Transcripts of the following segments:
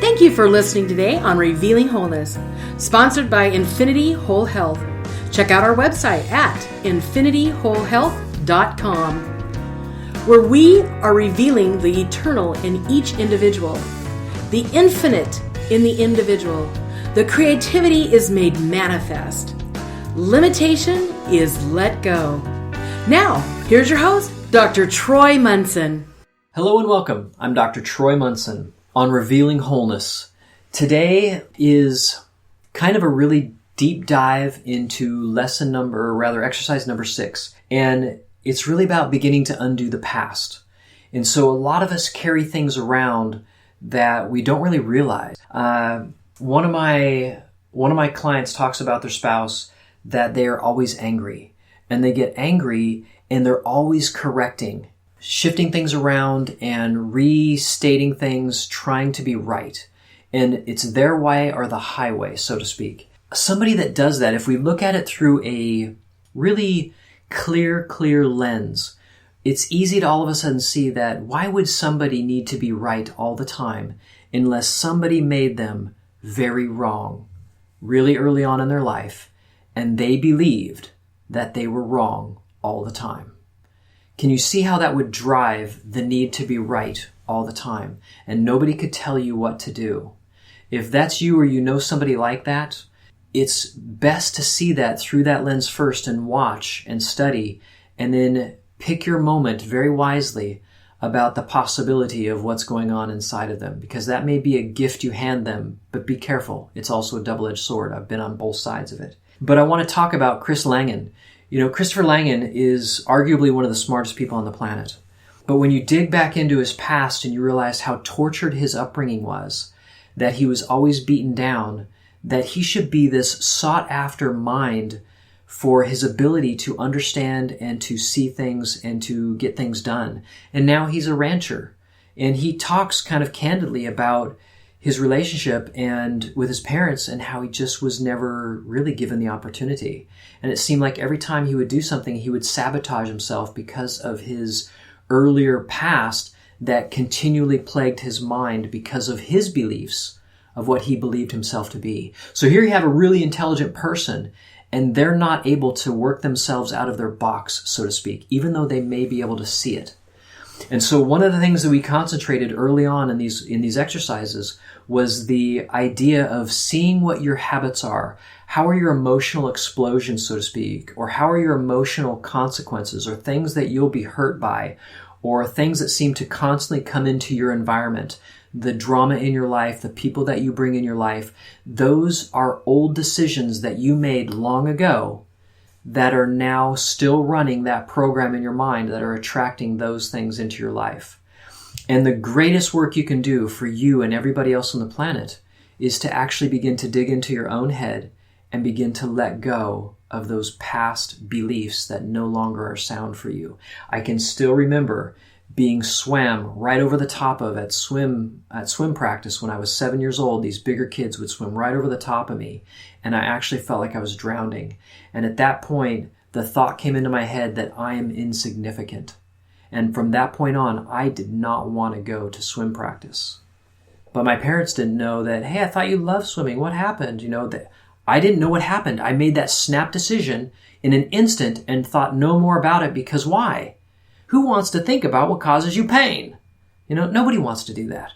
Thank you for listening today on Revealing Wholeness, sponsored by Infinity Whole Health. Check out our website at infinityWholeHealth.com, where we are revealing the eternal in each individual, the infinite in the individual. The creativity is made manifest. Limitation is let go. Now, here's your host, Dr. Troy Munson. Hello and welcome. I'm Dr. Troy Munson on Revealing Wholeness. Today is kind of a really deep dive into exercise number 6. And it's really about beginning to undo the past. And so a lot of us carry things around that we don't really realize. One of my clients talks about their spouse that they are always angry. And they get angry and they're always correcting, shifting things around and restating things, trying to be right. And it's their way or the highway, so to speak. Somebody that does that, if we look at it through a really clear lens, it's easy to all of a sudden see that why would somebody need to be right all the time unless somebody made them very wrong really early on in their life and they believed that they were wrong all the time? Can you see how that would drive the need to be right all the time? And nobody could tell you what to do. If that's you or you know somebody like that, it's best to see that through that lens first and watch and study and then pick your moment very wisely about the possibility of what's going on inside of them, because that may be a gift you hand them, but be careful. It's also a double-edged sword. I've been on both sides of it. But I want to talk about Chris Langan. You know, Christopher Langan is arguably one of the smartest people on the planet. But when you dig back into his past and you realize how tortured his upbringing was, that he was always beaten down, that he should be this sought-after mind for his ability to understand and to see things and to get things done. And now he's a rancher. And he talks kind of candidly about his relationship and with his parents and how he just was never really given the opportunity. And it seemed like every time he would do something, he would sabotage himself because of his earlier past that continually plagued his mind because of his beliefs of what he believed himself to be. So here you have a really intelligent person, and they're not able to work themselves out of their box, so to speak, even though they may be able to see it. And so one of the things that we concentrated early on in these exercises was the idea of seeing what your habits are. How are your emotional explosions, so to speak? Or how are your emotional consequences, or things that you'll be hurt by, or things that seem to constantly come into your environment? The drama in your life, the people that you bring in your life, those are old decisions that you made long ago that are now still running that program in your mind, that are attracting those things into your life. And the greatest work you can do for you and everybody else on the planet is to actually begin to dig into your own head and begin to let go of those past beliefs that no longer are sound for you. I can still remember being swam right over the top of at swim practice when I was 7 years old. These bigger kids would swim right over the top of me, and I actually felt like I was drowning. And at that point, the thought came into my head that I am insignificant. And from that point on, I did not want to go to swim practice. But my parents didn't know that, hey, I thought you loved swimming. What happened? You know, that I didn't know what happened. I made that snap decision in an instant and thought no more about it, because why? Who wants to think about what causes you pain? You know, nobody wants to do that.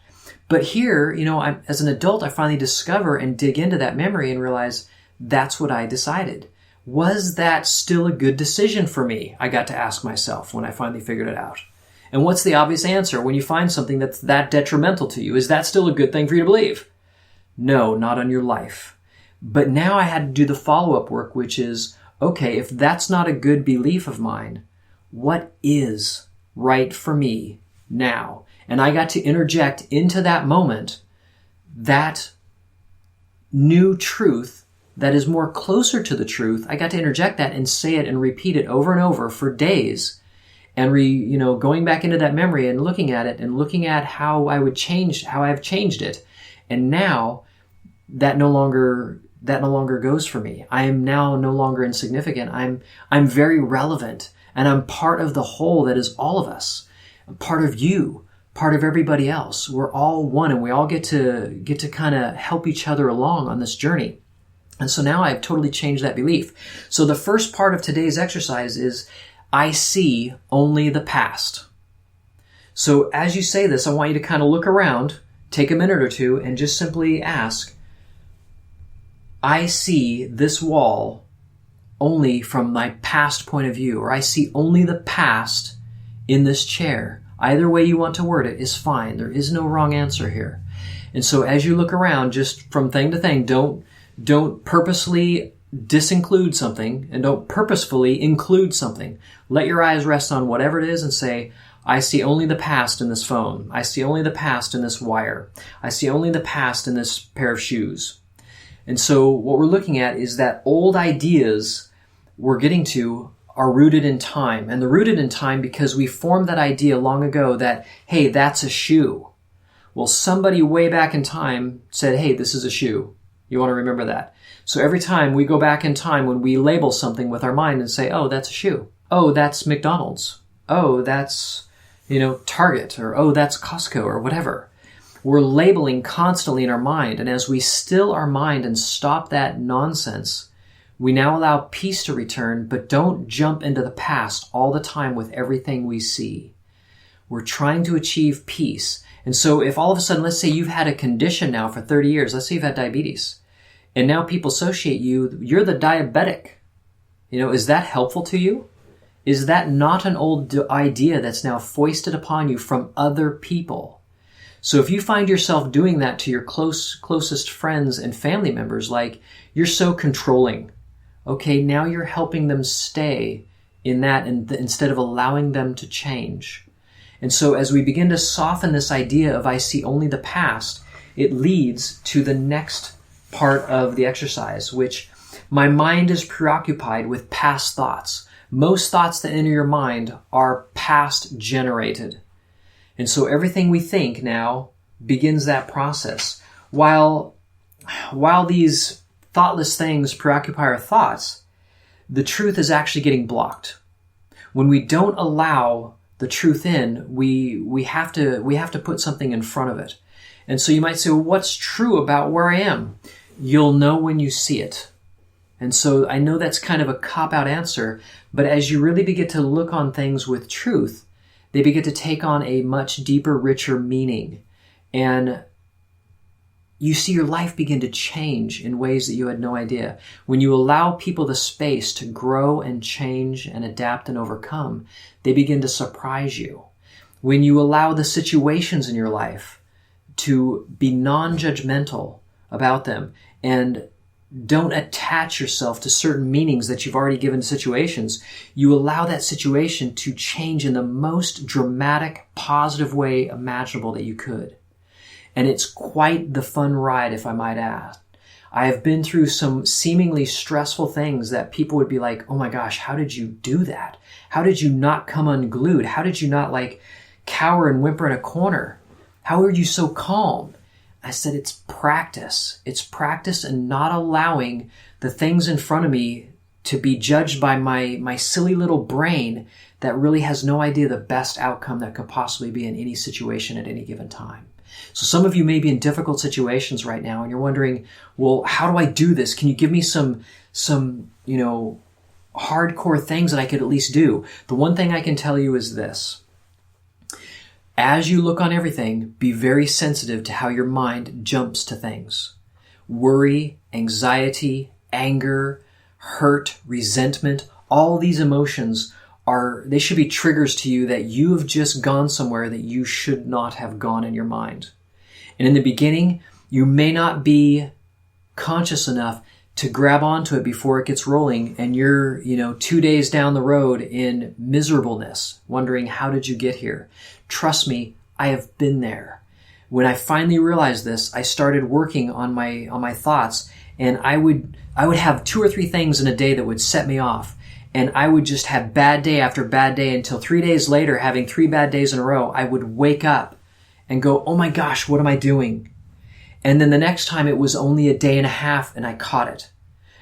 But here, you know, as an adult, I finally discover and dig into that memory and realize that's what I decided. Was that still a good decision for me? I got to ask myself when I finally figured it out. And what's the obvious answer when you find something that's that detrimental to you? Is that still a good thing for you to believe? No, not on your life. But now I had to do the follow-up work, which is, okay, if that's not a good belief of mine, what is right for me now? And I got to interject into that moment that new truth that is more closer to the truth. I got to interject that and say it and repeat it over and over for days, and going back into that memory and looking at it and looking at how I've changed it. And now that no longer goes for me. I am now no longer insignificant. I'm very relevant. And I'm part of the whole that is all of us. I'm part of you, part of everybody else. We're all one, and we all get to kind of help each other along on this journey. And so now I've totally changed that belief. So the first part of today's exercise is I see only the past. So as you say this, I want you to kind of look around, take a minute or two, and just simply ask, I see this wall only from my past point of view, or I see only the past in this chair. Either way you want to word it is fine. There is no wrong answer here. And so as you look around, just from thing to thing, don't purposely disinclude something, and don't purposefully include something. Let your eyes rest on whatever it is and say, I see only the past in this phone. I see only the past in this wire. I see only the past in this pair of shoes. And so what we're looking at is that old ideas we're getting to are rooted in time. And they're rooted in time because we formed that idea long ago that, hey, that's a shoe. Well, somebody way back in time said, hey, this is a shoe. You want to remember that. So every time we go back in time when we label something with our mind and say, oh, that's a shoe. Oh, that's McDonald's. Oh, that's, Target. Or, oh, that's Costco or whatever. We're labeling constantly in our mind. And as we still our mind and stop that nonsense, we now allow peace to return, but don't jump into the past all the time with everything we see. We're trying to achieve peace. And so if all of a sudden, let's say you've had a condition now for 30 years, let's say you've had diabetes, and now people associate you're the diabetic. Is that helpful to you? Is that not an old idea that's now foisted upon you from other people? So if you find yourself doing that to your closest friends and family members, like you're so controlling, okay, now you're helping them stay in that instead of allowing them to change. And so as we begin to soften this idea of I see only the past, it leads to the next part of the exercise, which my mind is preoccupied with past thoughts. Most thoughts that enter your mind are past generated. And so everything we think now begins that process. While these thoughtless things preoccupy our thoughts, the truth is actually getting blocked. When we don't allow the truth in, we have to put something in front of it. And so you might say, well, what's true about where I am? You'll know when you see it. And so I know that's kind of a cop-out answer, but as you really begin to look on things with truth, they begin to take on a much deeper, richer meaning. And you see your life begin to change in ways that you had no idea. When you allow people the space to grow and change and adapt and overcome, they begin to surprise you. When you allow the situations in your life to be non-judgmental about them and don't attach yourself to certain meanings that you've already given to situations, you allow that situation to change in the most dramatic, positive way imaginable that you could. And it's quite the fun ride, if I might add. I have been through some seemingly stressful things that people would be like, oh my gosh, how did you do that? How did you not come unglued? How did you not cower and whimper in a corner? How are you so calm? I said, it's practice. It's practice in not allowing the things in front of me to be judged by my silly little brain that really has no idea the best outcome that could possibly be in any situation at any given time. So some of you may be in difficult situations right now and you're wondering, well, how do I do this? Can you give me some hardcore things that I could at least do? The one thing I can tell you is this. As you look on everything, be very sensitive to how your mind jumps to things. Worry, anxiety, anger, hurt, resentment, all these emotions they should be triggers to you that you have just gone somewhere that you should not have gone in your mind. And in the beginning, you may not be conscious enough to grab onto it before it gets rolling and you're, 2 days down the road in miserableness, wondering how did you get here? Trust me, I have been there. When I finally realized this, I started working on my thoughts, and I would have 2 or 3 things in a day that would set me off. And I would just have bad day after bad day until 3 days later, having 3 bad days in a row, I would wake up and go, oh my gosh, what am I doing? And then the next time it was only a day and a half and I caught it.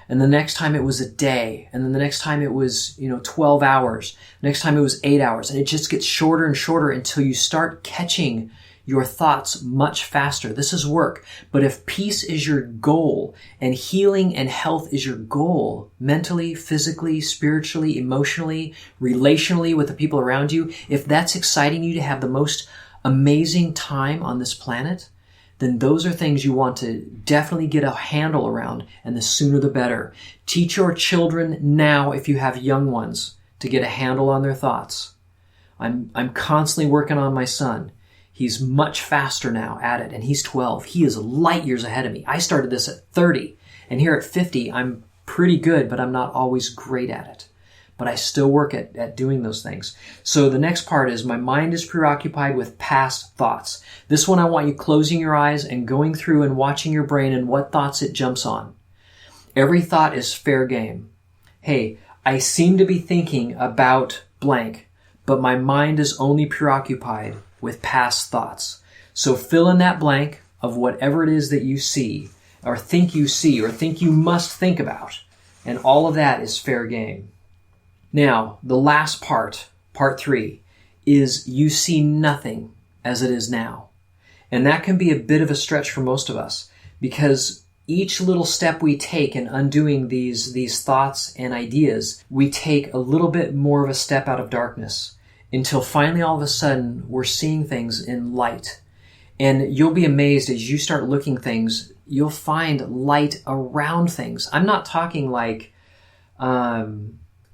And the next time it was a day. And then the next time it was, 12 hours. Next time it was 8 hours. And it just gets shorter and shorter until you start catching your thoughts much faster. This is work. But if peace is your goal and healing and health is your goal, mentally, physically, spiritually, emotionally, relationally with the people around you, if that's exciting you to have the most amazing time on this planet, then those are things you want to definitely get a handle around, and the sooner the better. Teach your children now, if you have young ones, to get a handle on their thoughts. I'm constantly working on my son. He's much faster now at it, and he's 12. He is light years ahead of me. I started this at 30, and here at 50, I'm pretty good, but I'm not always great at it. But I still work at doing those things. So the next part is my mind is preoccupied with past thoughts. This one I want you closing your eyes and going through and watching your brain and what thoughts it jumps on. Every thought is fair game. Hey, I seem to be thinking about blank, but my mind is only preoccupied with past thoughts. So fill in that blank of whatever it is that you see or think you must think about. And all of that is fair game. Now, the last part 3, is you see nothing as it is now. And that can be a bit of a stretch for most of us, because each little step we take in undoing these thoughts and ideas, we take a little bit more of a step out of darkness until finally all of a sudden we're seeing things in light. And you'll be amazed as you start looking things, you'll find light around things. I'm not talking like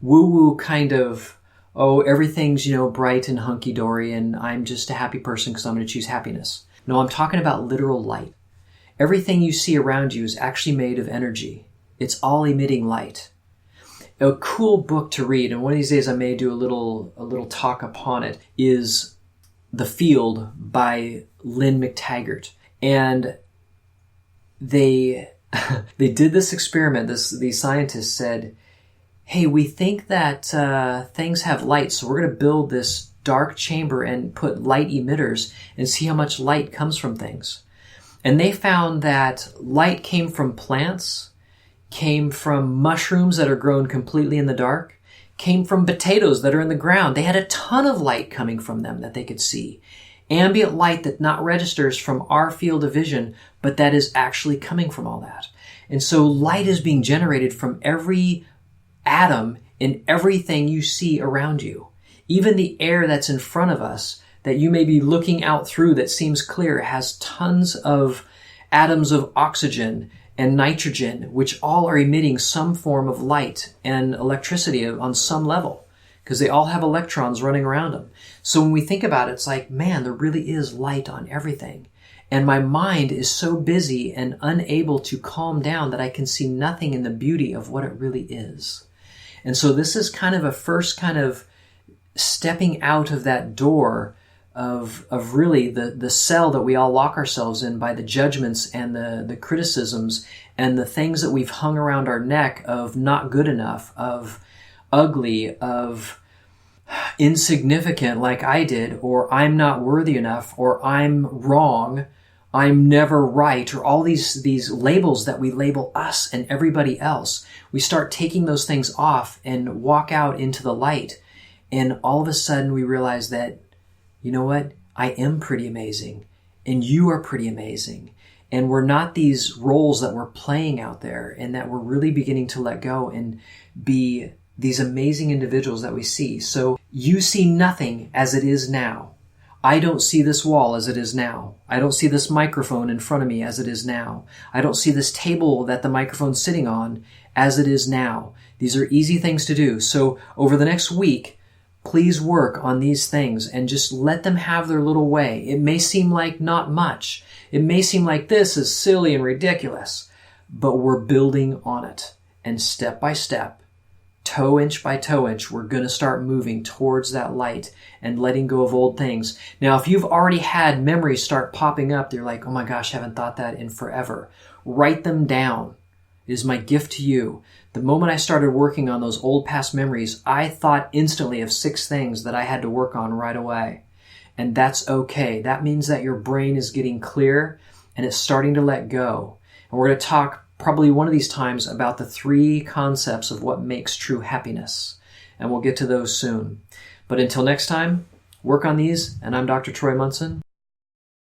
woo-woo kind of, everything's, bright and hunky-dory and I'm just a happy person because I'm going to choose happiness. No, I'm talking about literal light. Everything you see around you is actually made of energy. It's all emitting light. A cool book to read, and one of these days I may do a little talk upon it, is The Field by Lynn McTaggart. And they did this experiment. These scientists said, hey, we think that things have light, so we're going to build this dark chamber and put light emitters and see how much light comes from things. And they found that light came from plants, came from mushrooms that are grown completely in the dark, came from potatoes that are in the ground. They had a ton of light coming from them that they could see. Ambient light that not registers from our field of vision, but that is actually coming from all that. And so light is being generated from every atom in everything you see around you. Even the air that's in front of us that you may be looking out through that seems clear has tons of atoms of oxygen and nitrogen, which all are emitting some form of light and electricity on some level, because they all have electrons running around them. So when we think about it, it's like, man, there really is light on everything. And my mind is so busy and unable to calm down that I can see nothing in the beauty of what it really is. And so this is kind of a first kind of stepping out of that door of really the cell that we all lock ourselves in by the judgments and the criticisms and the things that we've hung around our neck of not good enough, of ugly, of insignificant like I did, or I'm not worthy enough, or I'm wrong, I'm never right, or all these labels that we label us and everybody else. We start taking those things off and walk out into the light. And all of a sudden we realize that, you know what? I am pretty amazing. And you are pretty amazing. And we're not these roles that we're playing out there, and that we're really beginning to let go and be these amazing individuals that we see. So you see nothing as it is now. I don't see this wall as it is now. I don't see this microphone in front of me as it is now. I don't see this table that the microphone's sitting on as it is now. These are easy things to do. So over the next week, please work on these things and just let them have their little way. It may seem like not much. It may seem like this is silly and ridiculous, but we're building on it. And step by step, toe inch by toe inch, we're going to start moving towards that light and letting go of old things. Now, if you've already had memories start popping up, you're like, oh my gosh, I haven't thought that in forever. Write them down. It is my gift to you. The moment I started working on those old past memories, I thought instantly of 6 things that I had to work on right away. And that's okay. That means that your brain is getting clear and it's starting to let go. And we're going to talk probably one of these times about the 3 concepts of what makes true happiness. And we'll get to those soon. But until next time, work on these, and I'm Dr. Troy Munson.